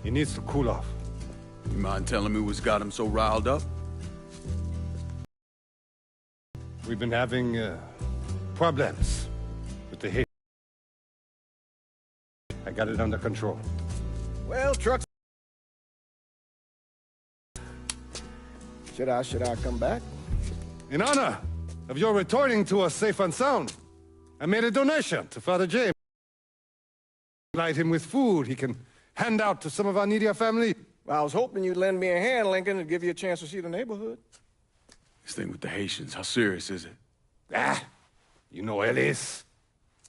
He needs to cool off. You mind telling me what's got him so riled up? We've been having problems with the hate. I got it under control. Well, trucks. Should I come back? In honor of your returning to us safe and sound, I made a donation to Father James. Light him with food he can hand out to some of our needier family. Well, I was hoping you'd lend me a hand, Lincoln, and give you a chance to see the neighborhood. This thing with the Haitians, how serious is it? Ah, you know Ellis.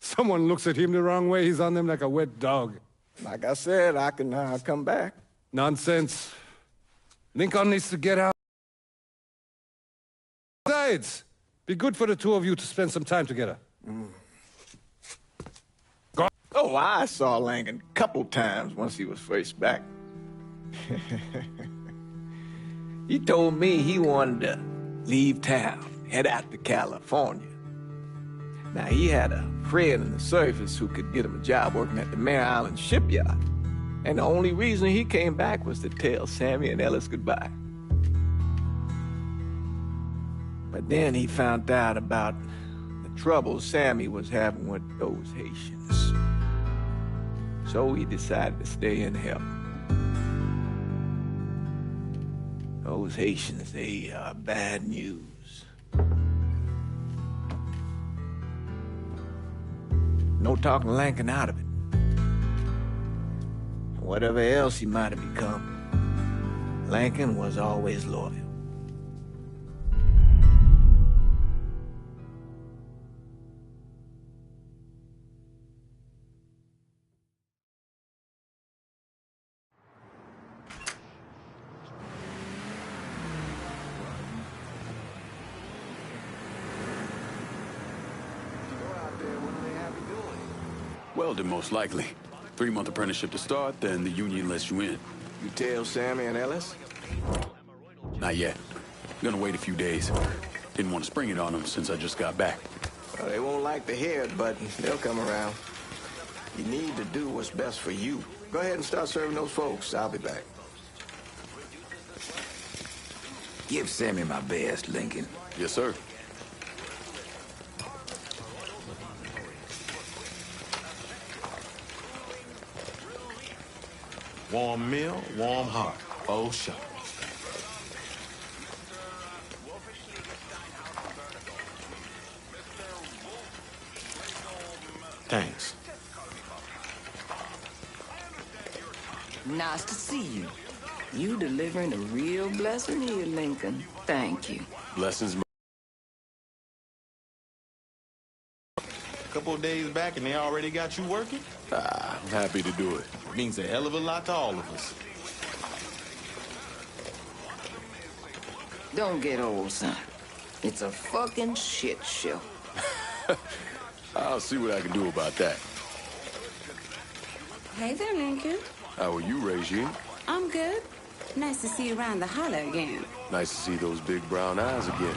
Someone looks at him the wrong way, he's on them like a wet dog. Like I said, I can come back. Nonsense. Lincoln needs to get out. Besides, be good for the two of you to spend some time together. Go. Oh, I saw Lincoln a couple times once he was first back. He told me he wanted to leave town, head out to California. Now, he had a friend in the service who could get him a job working at the Mare Island shipyard. And the only reason he came back was to tell Sammy and Ellis goodbye. But then he found out about the trouble Sammy was having with those Haitians. So he decided to stay and help. Those Haitians, they are bad news. No talking Lincoln out of it. Whatever else he might have become, Lincoln was always loyal. Welding, most likely. 3-month apprenticeship to start, then the union lets you in. You tell Sammy and Ellis? Not yet. Gonna wait a few days. Didn't want to spring it on them since I just got back. Well, they won't like to hear it, but they'll come around. You need to do what's best for you. Go ahead and start serving those folks. I'll be back. Give Sammy my best, Lincoln. Yes, sir. Warm meal, warm heart. Oh, sure. Thanks. Nice to see you. You delivering a real blessing here, Lincoln. Thank you. Blessings. A couple of days back and they already got you working? I'm happy to do it. Means a hell of a lot to all of us. Don't get old, son. It's a fucking shit show. I'll see what I can do about that. Hey there, Lincoln. How are you, Regine? I'm good. Nice to see you around the holler again. Nice to see those big brown eyes again.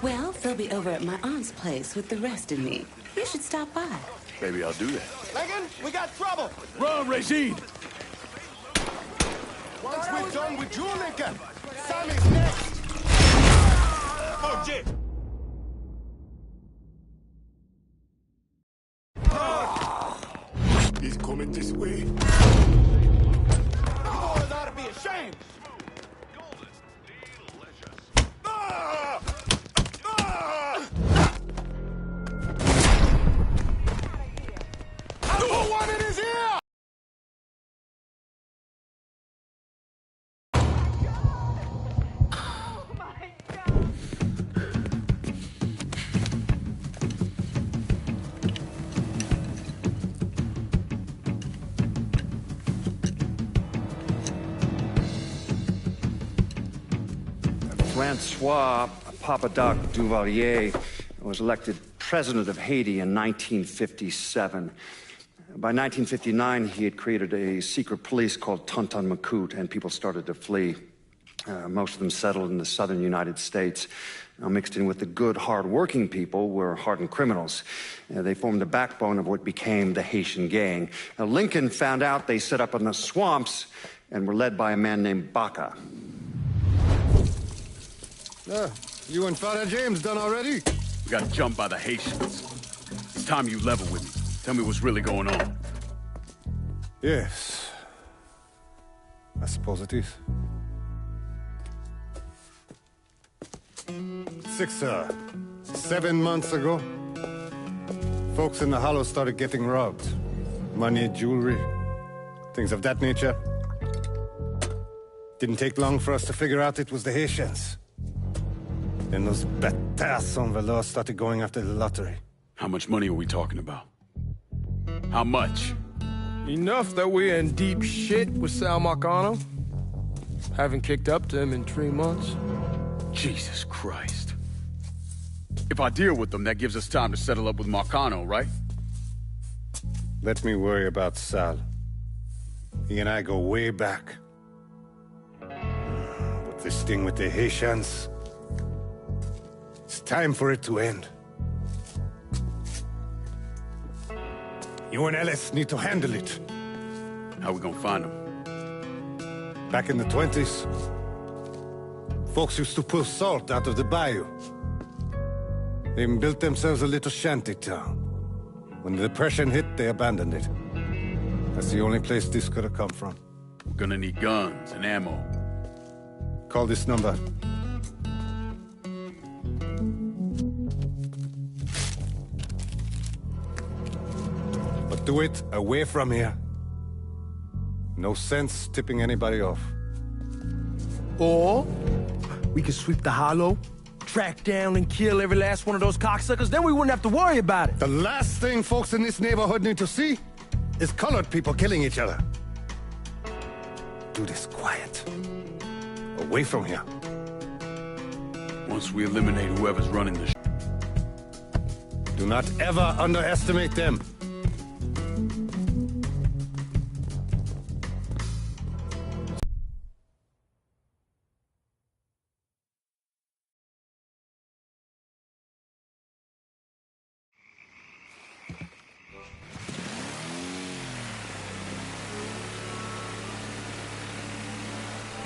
Well, they'll be over at my aunt's place with the rest of me. You should stop by. Maybe I'll do that. Lincoln, we got trouble! Run, Regine! Once we're done with you, Lincoln, Sammy's next! Oh, shit! He's coming this way. You boys ought to be ashamed! Number one in his ear! Francois Papadoc Duvalier was elected president of Haiti in 1957. By 1959, he had created a secret police called Tonton Macoute, and people started to flee. Most of them settled in the southern United States. Now, mixed in with the good, hard-working people were hardened criminals. They formed the backbone of what became the Haitian gang. Now, Lincoln found out they set up in the swamps and were led by a man named Baca. You and Father James done already? We got jumped by the Haitians. It's time you level with me. Tell me what's really going on. Yes. I suppose it is. 7 months ago, folks in the Hollow started getting robbed. Money, jewelry, things of that nature. Didn't take long for us to figure out it was the Haitians. Then those bâtards en velours started going after the lottery. How much money are we talking about? How much? Enough that we're in deep shit with Sal Marcano. Haven't kicked up to him in 3 months. Jesus Christ. If I deal with them, that gives us time to settle up with Marcano, right? Let me worry about Sal. He and I go way back. But this thing with the Haitians... it's time for it to end. You and Ellis need to handle it. How we gonna find them? Back in the 20s, folks used to pull salt out of the bayou. They even built themselves a little shanty town. When the Depression hit, they abandoned it. That's the only place this could have come from. We're gonna need guns and ammo. Call this number. But do it away from here. No sense tipping anybody off. Or we could sweep the Hollow, track down and kill every last one of those cocksuckers, then we wouldn't have to worry about it. The last thing folks in this neighborhood need to see is colored people killing each other. Do this quiet. Away from here. Once we eliminate whoever's running the Do not ever underestimate them.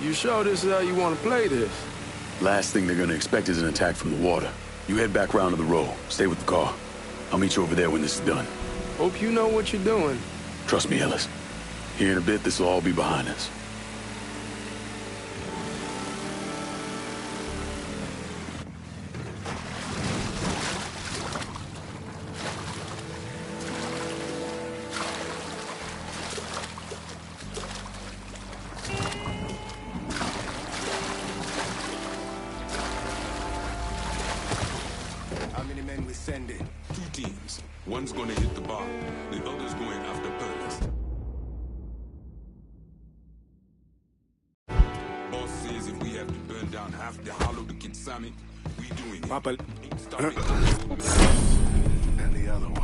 You sure this is how you want to play this? Last thing they're gonna expect is an attack from the water. You head back round to the row. Stay with the car. I'll meet you over there when this is done. Hope you know what you're doing. Trust me, Ellis. Here in a bit, this will all be behind us. How many men we sending? 2 teams. One's gonna hit the bar. The other's going after Perlas. Boss says if we have to burn down half the Hollow to get Sammy, we doing it. Papa. Stop it. And the other one.